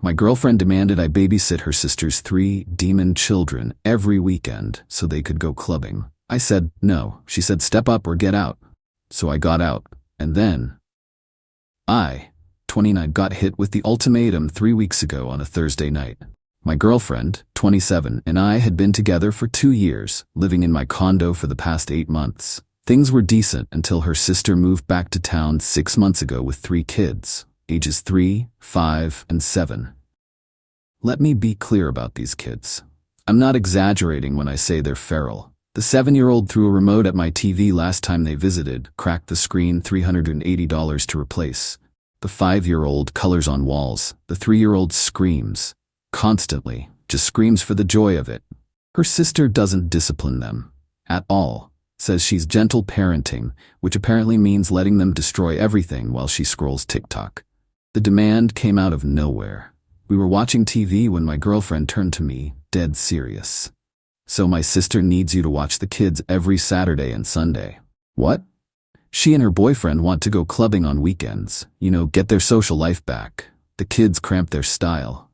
My girlfriend demanded I babysit her sister's 3 demon children every weekend so they could go clubbing. I said no. She said step up or get out. So I got out, and then I, 29, got hit with the ultimatum 3 weeks ago on a Thursday night. My girlfriend, 27, and I had been together for 2 years, living in my condo for the past 8 months. Things were decent until her sister moved back to town 6 months ago with 3 kids, ages 3, 5, and 7. Let me be clear about these kids. I'm not exaggerating when I say they're feral. The 7-year-old threw a remote at my TV last time they visited, cracked the screen $380 to replace. The 5-year-old colors on walls. The 3-year-old screams. Constantly. Just screams for the joy of it. Her sister doesn't discipline them. At all. Says she's gentle parenting, which apparently means letting them destroy everything while she scrolls TikTok. The demand came out of nowhere. We were watching TV when my girlfriend turned to me, dead serious. So my sister needs you to watch the kids every Saturday and Sunday. What? She and her boyfriend want to go clubbing on weekends, get their social life back. The kids cramp their style.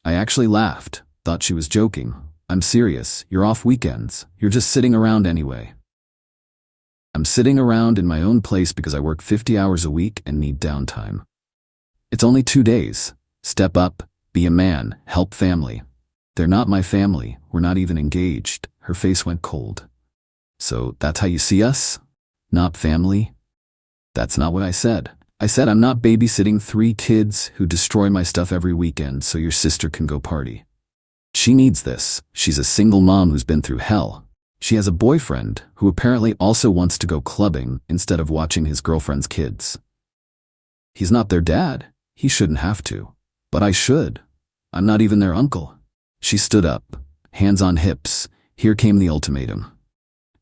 I actually laughed, thought she was joking. I'm serious, you're off weekends, you're just sitting around anyway. I'm sitting around in my own place because I work 50 hours a week and need downtime. It's only 2 days. Step up, be a man, help family. They're not my family, we're not even engaged. Her face went cold. So that's how you see us? Not family? That's not what I said. I said I'm not babysitting 3 kids who destroy my stuff every weekend so your sister can go party. She needs this. She's a single mom who's been through hell. She has a boyfriend who apparently also wants to go clubbing instead of watching his girlfriend's kids. He's not their dad. He shouldn't have to. But I should. I'm not even their uncle. She stood up, hands on hips. Here came the ultimatum.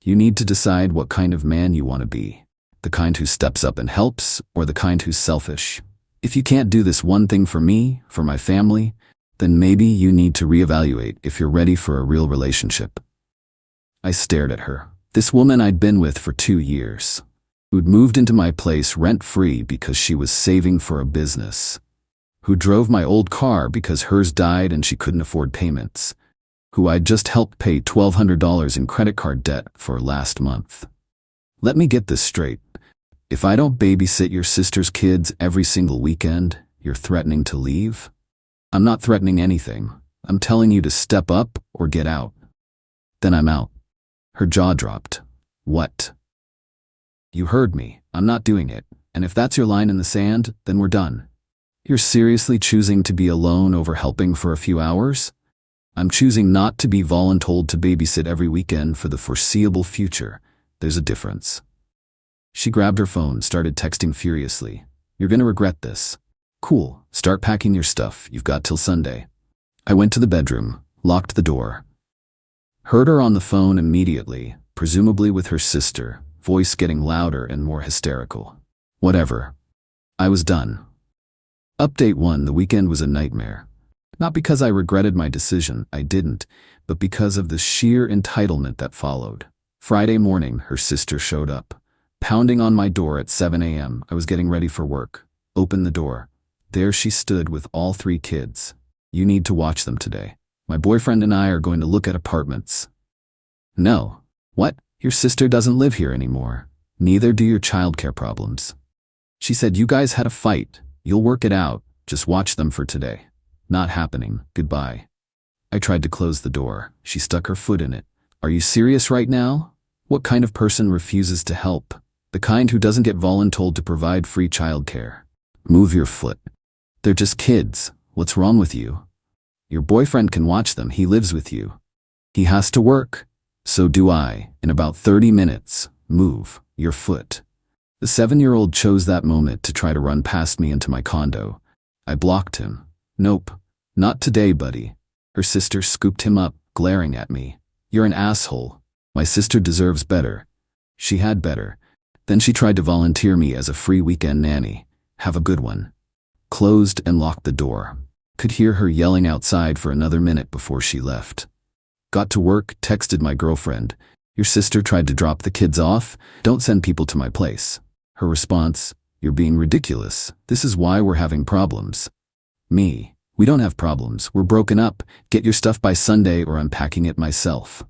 You need to decide what kind of man you want to be. The kind who steps up and helps, or the kind who's selfish. If you can't do this one thing for me, for my family, then maybe you need to reevaluate if you're ready for a real relationship. I stared at her. This woman I'd been with for 2 years, who'd moved into my place rent-free because she was saving for a business, who drove my old car because hers died and she couldn't afford payments, who I'd just helped pay $1,200 in credit card debt for last month. Let me get this straight. If I don't babysit your sister's kids every single weekend, you're threatening to leave? I'm not threatening anything. I'm telling you to step up or get out. Then I'm out. Her jaw dropped. What? You heard me. I'm not doing it. And if that's your line in the sand, then we're done. You're seriously choosing to be alone over helping for a few hours? I'm choosing not to be voluntold to babysit every weekend for the foreseeable future. There's a difference. She grabbed her phone, started texting furiously. You're gonna regret this. Cool, start packing your stuff. You've got till Sunday. I went to the bedroom, locked the door. Heard her on the phone immediately, presumably with her sister, voice getting louder and more hysterical. Whatever. I was done. Update 1. The weekend was a nightmare. Not because I regretted my decision, I didn't, but because of the sheer entitlement that followed. Friday morning, her sister showed up, pounding on my door at 7 a.m. I was getting ready for work. Opened the door. There she stood with all 3 kids. You need to watch them today. My boyfriend and I are going to look at apartments. No. What? Your sister doesn't live here anymore. Neither do your childcare problems. She said you guys had a fight. You'll work it out. Just watch them for today. Not happening. Goodbye. I tried to close the door. She stuck her foot in it. Are you serious right now? What kind of person refuses to help? The kind who doesn't get voluntold to provide free childcare. Move your foot. They're just kids. What's wrong with you? Your boyfriend can watch them. He lives with you. He has to work. So do I. In about 30 minutes. Move your foot. The 7-year-old chose that moment to try to run past me into my condo. I blocked him. Nope. Not today, buddy. Her sister scooped him up, glaring at me. You're an asshole. My sister deserves better. She had better. Then she tried to volunteer me as a free weekend nanny. Have a good one. Closed and locked the door. Could hear her yelling outside for another minute before she left. Got to work, texted my girlfriend. Your sister tried to drop the kids off. Don't send people to my place. Her response, you're being ridiculous. This is why we're having problems. Me, We don't have problems. We're broken up. Get your stuff by Sunday or I'm packing it myself.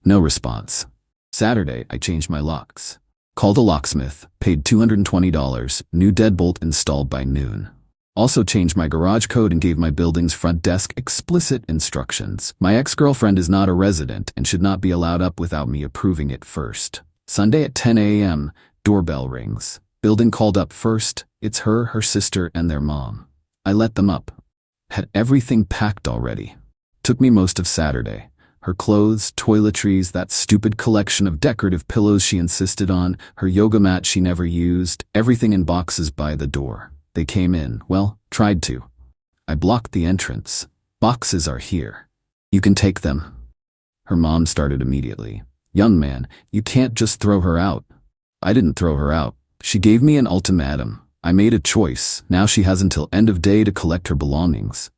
No response. Saturday, I changed my locks. Called a locksmith, paid $220, new deadbolt installed by noon. Also changed my garage code and gave my building's front desk explicit instructions. My ex-girlfriend is not a resident and should not be allowed up without me approving it first. Sunday at 10 a.m., doorbell rings. Building called up first. It's her sister, and their mom. I let them up. Had everything packed already. Took me most of Saturday. Her clothes, toiletries, that stupid collection of decorative pillows she insisted on, her yoga mat she never used, everything in boxes by the door. They came in, well, tried to. I blocked the entrance. Boxes are here. You can take them. Her mom started immediately. Young man, you can't just throw her out. I didn't throw her out. She gave me an ultimatum. I made a choice. Now she has until end of day to collect her belongings.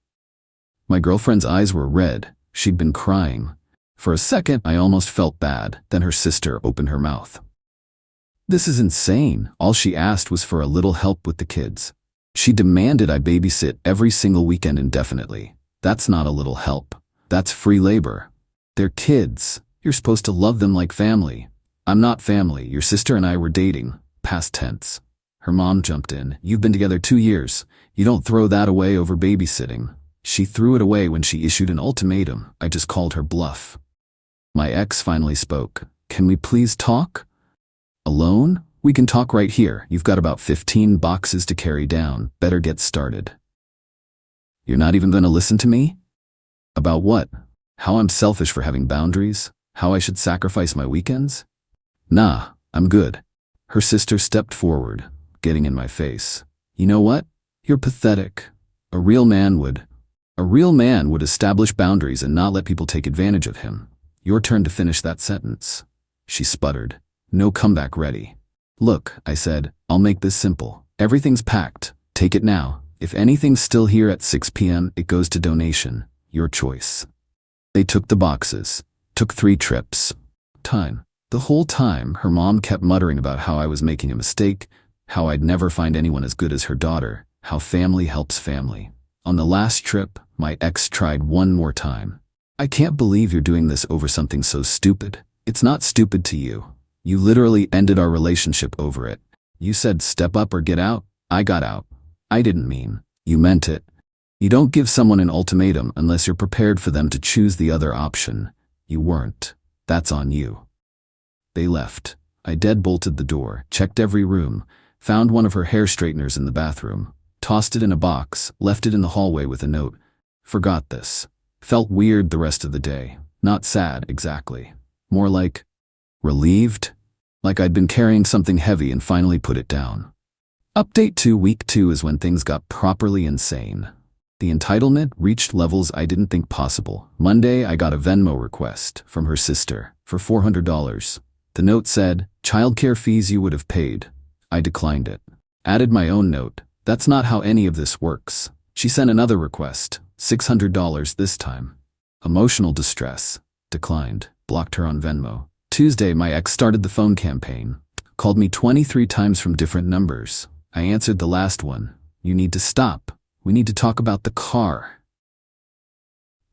My girlfriend's eyes were red. She'd been crying. For a second, I almost felt bad. Then her sister opened her mouth. This is insane. All she asked was for a little help with the kids. She demanded I babysit every single weekend indefinitely. That's not a little help. That's free labor. They're kids. You're supposed to love them like family. I'm not family. Your sister and I were dating. Past tense. Her mom jumped in. You've been together 2 years. You don't throw that away over babysitting. She threw it away when she issued an ultimatum. I just called her bluff. My ex finally spoke. Can we please talk? Alone? We can talk right here. You've got about 15 boxes to carry down. Better get started. You're not even going to listen to me? About what? How I'm selfish for having boundaries? How I should sacrifice my weekends? Nah, I'm good. Her sister stepped forward, getting in my face. You know what? You're pathetic. A real man would establish boundaries and not let people take advantage of him. Your turn to finish that sentence. She sputtered. No comeback ready. Look, I said, I'll make this simple. Everything's packed. Take it now. If anything's still here at 6 p.m., it goes to donation. Your choice. They took the boxes. Took 3 trips. Time. The whole time, her mom kept muttering about how I was making a mistake, how I'd never find anyone as good as her daughter, how family helps family. On the last trip, my ex tried one more time. I can't believe you're doing this over something so stupid. It's not stupid to you. You literally ended our relationship over it. You said step up or get out. I got out. I didn't mean. You meant it. You don't give someone an ultimatum unless you're prepared for them to choose the other option. You weren't. That's on you. They left. I deadbolted the door, checked every room, found one of her hair straighteners in the bathroom, tossed it in a box, left it in the hallway with a note. Forgot this. Felt weird the rest of the day. Not sad, exactly. More like relieved. Like I'd been carrying something heavy and finally put it down. Update 2 week 2 is when things got properly insane. The entitlement reached levels I didn't think possible. Monday, I got a Venmo request from her sister for $400. The note said, childcare fees you would have paid. I declined it. Added my own note. That's not how any of this works. She sent another request, $600 this time. Emotional distress. Declined. Blocked her on Venmo. Tuesday, my ex started the phone campaign. Called me 23 times from different numbers. I answered the last one. You need to stop. We need to talk about the car.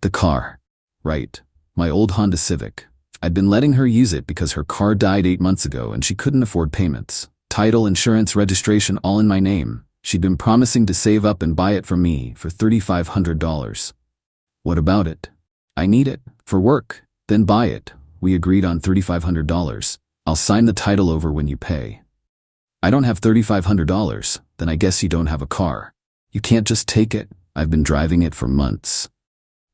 The car. Right. My old Honda Civic. I'd been letting her use it because her car died 8 months ago and she couldn't afford payments. Title, insurance, registration, all in my name. She'd been promising to save up and buy it from me for $3,500. What about it? I need it. For work. Then buy it. We agreed on $3,500. I'll sign the title over when you pay. I don't have $3,500. Then I guess you don't have a car. You can't just take it. I've been driving it for months.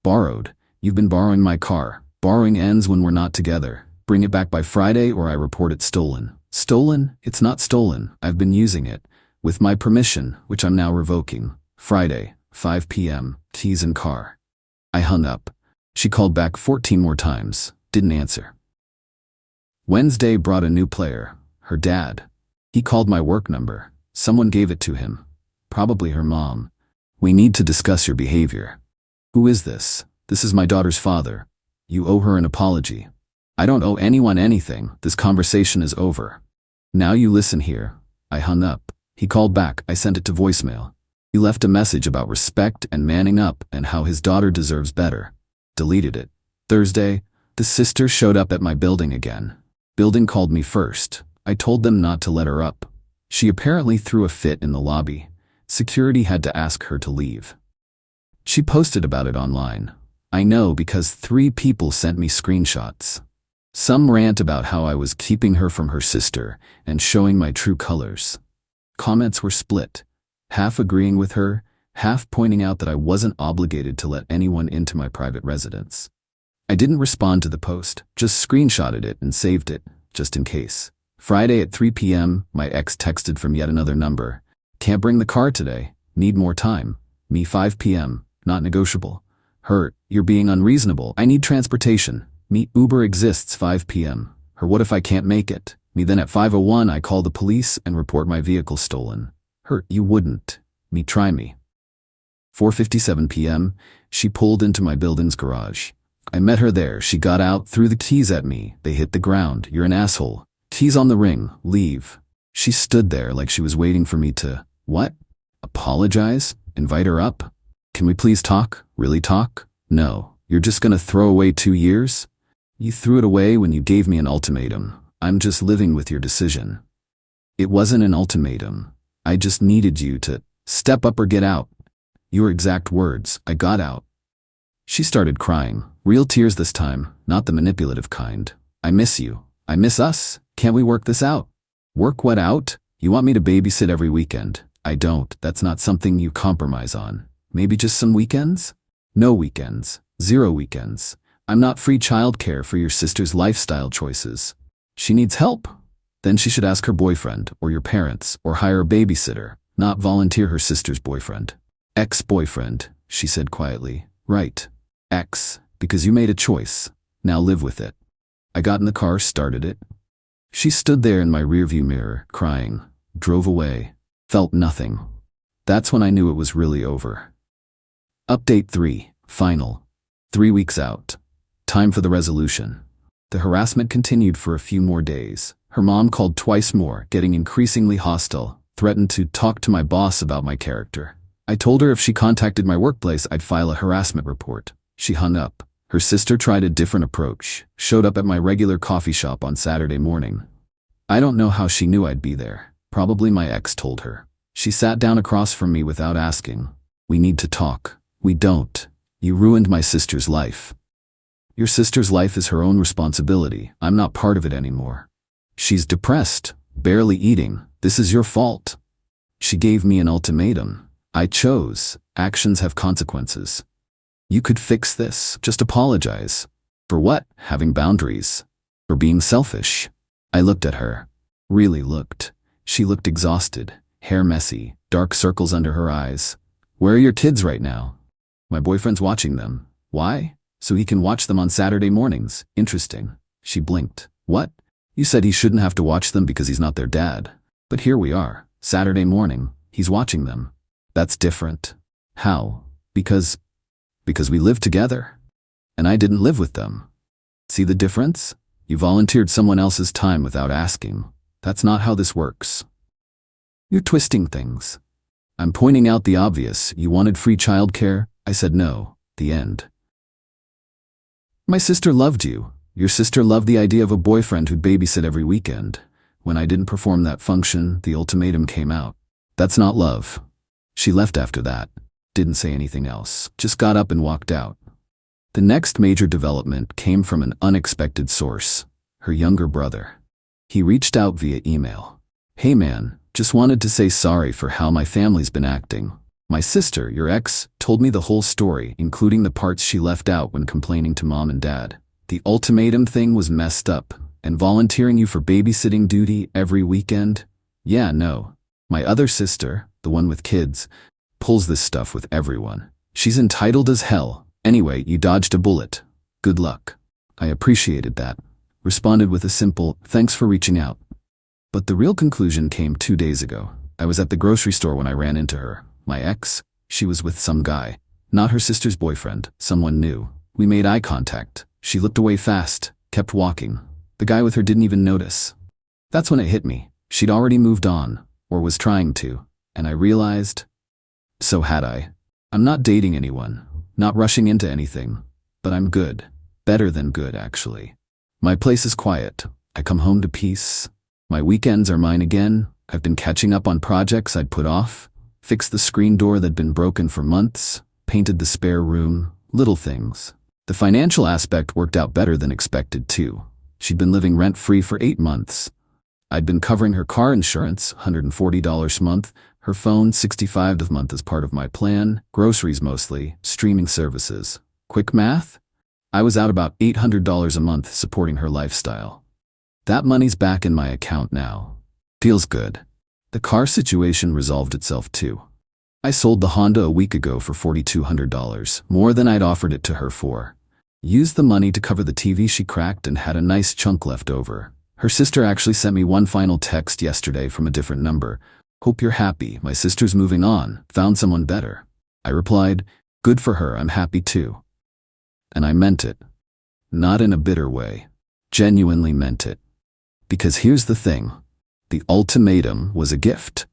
Borrowed. You've been borrowing my car. Borrowing ends when we're not together. Bring it back by Friday or I report it stolen. Stolen? It's not stolen. I've been using it. With my permission, which I'm now revoking. Friday, 5 p.m., keys in car. I hung up. She called back 14 more times. Didn't answer. Wednesday brought a new player. Her dad. He called my work number. Someone gave it to him. Probably her mom. We need to discuss your behavior. Who is this? This is my daughter's father. You owe her an apology. I don't owe anyone anything. This conversation is over. Now you listen here. I hung up. He called back. I sent it to voicemail. He left a message about respect and manning up and how his daughter deserves better. Deleted it. Thursday, the sister showed up at my building again. Building called me first. I told them not to let her up. She apparently threw a fit in the lobby. Security had to ask her to leave. She posted about it online. I know because 3 people sent me screenshots. Some rant about how I was keeping her from her sister and showing my true colors. Comments were split, half agreeing with her, half pointing out that I wasn't obligated to let anyone into my private residence. I didn't respond to the post, just screenshotted it and saved it, just in case. Friday at 3 p.m., my ex texted from yet another number. Can't bring the car today. Need more time. Me 5 p.m. Not negotiable. Her, you're being unreasonable. I need transportation. Me, Uber exists 5 p.m. Her, what if I can't make it? Me, then at 5:01 I call the police and report my vehicle stolen. Her, you wouldn't. Me, try me. 4:57 p.m., she pulled into my building's garage. I met her there. She got out, threw the keys at me. They hit the ground. You're an asshole. Keys on the ring. Leave. She stood there like she was waiting for me to, what? Apologize? Invite her up? Can we please talk? Really talk? No. You're just gonna throw away 2 years? You threw it away when you gave me an ultimatum. I'm just living with your decision. It wasn't an ultimatum. I just needed you to step up or get out. Your exact words. I got out. She started crying. Real tears this time, not the manipulative kind. I miss you. I miss us. Can't we work this out? Work what out? You want me to babysit every weekend? I don't. That's not something you compromise on. Maybe just some weekends? No weekends. 0 weekends. I'm not free childcare for your sister's lifestyle choices. She needs help. Then she should ask her boyfriend or your parents or hire a babysitter, not volunteer her sister's boyfriend. Ex-boyfriend, she said quietly. Right. Ex, because you made a choice. Now live with it. I got in the car, started it. She stood there in my rearview mirror, crying, drove away, felt nothing. That's when I knew it was really over. Update 3, final. 3 weeks out. Time for the resolution. The harassment continued for a few more days. Her mom called twice more, getting increasingly hostile, threatened to talk to my boss about my character. I told her if she contacted my workplace, I'd file a harassment report. She hung up. Her sister tried a different approach, showed up at my regular coffee shop on Saturday morning. I don't know how she knew I'd be there. Probably my ex told her. She sat down across from me without asking. We need to talk. We don't. You ruined my sister's life. Your sister's life is her own responsibility. I'm not part of it anymore. She's depressed, barely eating. This is your fault. She gave me an ultimatum. I chose. Actions have consequences. You could fix this. Just apologize. For what? Having boundaries. For being selfish. I looked at her. Really looked. She looked exhausted, hair messy, dark circles under her eyes. Where are your kids right now? My boyfriend's watching them. Why? So he can watch them on Saturday mornings. Interesting. She blinked. What? You said he shouldn't have to watch them because he's not their dad. But here we are. Saturday morning. He's watching them. That's different. How? Because we live together. And I didn't live with them. See the difference? You volunteered someone else's time without asking. That's not how this works. You're twisting things. I'm pointing out the obvious. You wanted free childcare? I said no. The end. My sister loved you. Your sister loved the idea of a boyfriend who'd babysit every weekend. When I didn't perform that function, the ultimatum came out. That's not love. She left after that. Didn't say anything else. Just got up and walked out. The next major development came from an unexpected source. Her younger brother. He reached out via email. Hey man, just wanted to say sorry for how my family's been acting. My sister, your ex, told me the whole story, including the parts she left out when complaining to mom and dad. The ultimatum thing was messed up, and volunteering you for babysitting duty every weekend? Yeah, no. My other sister, the one with kids, pulls this stuff with everyone. She's entitled as hell. Anyway, you dodged a bullet. Good luck. I appreciated that. Responded with a simple, thanks for reaching out. But the real conclusion came 2 days ago. I was at the grocery store when I ran into her. My ex, she was with some guy. Not her sister's boyfriend, someone new. We made eye contact. She looked away fast, kept walking. The guy with her didn't even notice. That's when it hit me. She'd already moved on, or was trying to, and I realized So had I. I'm not dating anyone, not rushing into anything, but I'm good. Better than good, actually. My place is quiet. I come home to peace. My weekends are mine again. I've been catching up on projects I'd put off, fixed the screen door that'd been broken for months, painted the spare room, little things. The financial aspect worked out better than expected, too. She'd been living rent-free for 8 months. I'd been covering her car insurance, $140 a month, her phone, $65 a month as part of my plan, groceries mostly, streaming services. Quick math? I was out about $800 a month supporting her lifestyle. That money's back in my account now. Feels good. The car situation resolved itself too. I sold the Honda a week ago for $4,200, more than I'd offered it to her for. Used the money to cover the TV she cracked and had a nice chunk left over. Her sister actually sent me one final text yesterday from a different number. "Hope you're happy. My sister's moving on. Found someone better." I replied, "Good for her. I'm happy too." And I meant it. Not in a bitter way. Genuinely meant it. Because here's the thing. The ultimatum was a gift.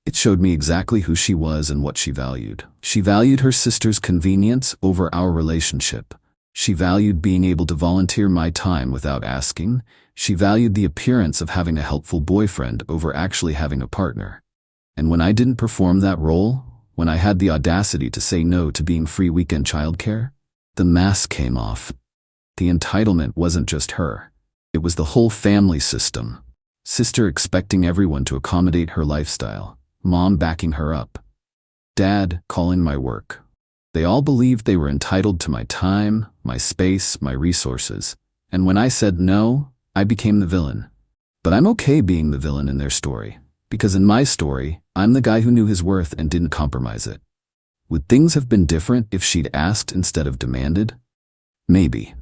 It showed me exactly who she was and what she valued. She valued her sister's convenience over our relationship. She valued being able to volunteer my time without asking. She valued the appearance of having a helpful boyfriend over actually having a partner. And when I didn't perform that role, when I had the audacity to say no to being free weekend childcare, the mask came off. The entitlement wasn't just her. It was the whole family system. Sister expecting everyone to accommodate her lifestyle. Mom backing her up. Dad calling my work. They all believed they were entitled to my time, my space, my resources. And when I said no, I became the villain. But I'm okay being the villain in their story. Because in my story, I'm the guy who knew his worth and didn't compromise it. Would things have been different if she'd asked instead of demanded? Maybe.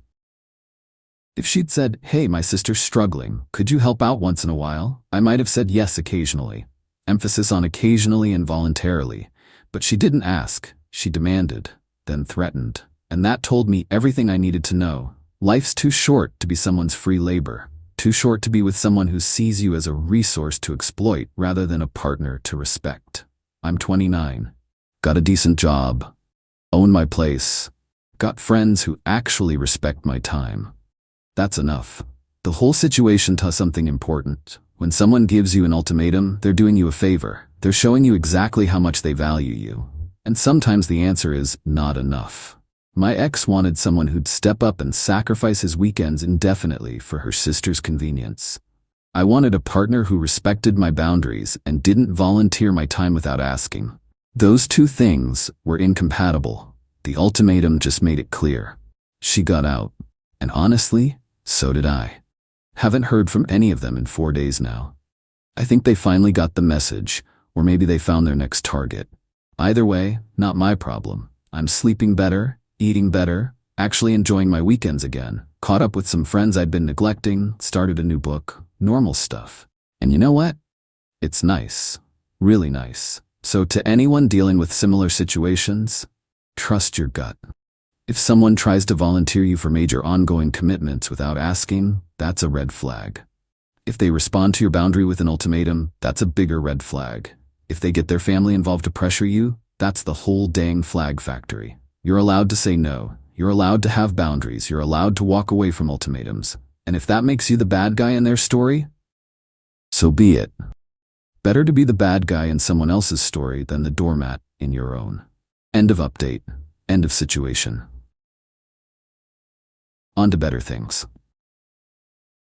If she'd said, "Hey, my sister's struggling, could you help out once in a while?" I might have said yes occasionally. Emphasis on occasionally and voluntarily. But she didn't ask. She demanded, then threatened. And that told me everything I needed to know. Life's too short to be someone's free labor. Too short to be with someone who sees you as a resource to exploit rather than a partner to respect. I'm 29. Got a decent job. Own my place. Got friends who actually respect my time. That's enough. The whole situation tells something important. When someone gives you an ultimatum, they're doing you a favor. They're showing you exactly how much they value you. And sometimes the answer is not enough. My ex wanted someone who'd step up and sacrifice his weekends indefinitely for her sister's convenience. I wanted a partner who respected my boundaries and didn't volunteer my time without asking. Those two things were incompatible. The ultimatum just made it clear. She got out. And honestly, so did I. Haven't heard from any of them in 4 days now. I think they finally got the message, or maybe they found their next target. Either way, not my problem. I'm sleeping better, eating better, actually enjoying my weekends again, caught up with some friends I'd been neglecting, started a new book, normal stuff. And you know what? It's nice. Really nice. So to anyone dealing with similar situations, trust your gut. If someone tries to volunteer you for major ongoing commitments without asking, that's a red flag. If they respond to your boundary with an ultimatum, that's a bigger red flag. If they get their family involved to pressure you, that's the whole dang flag factory. You're allowed to say no. You're allowed to have boundaries. You're allowed to walk away from ultimatums. And if that makes you the bad guy in their story, so be it. Better to be the bad guy in someone else's story than the doormat in your own. End of update. End of situation. On to better things.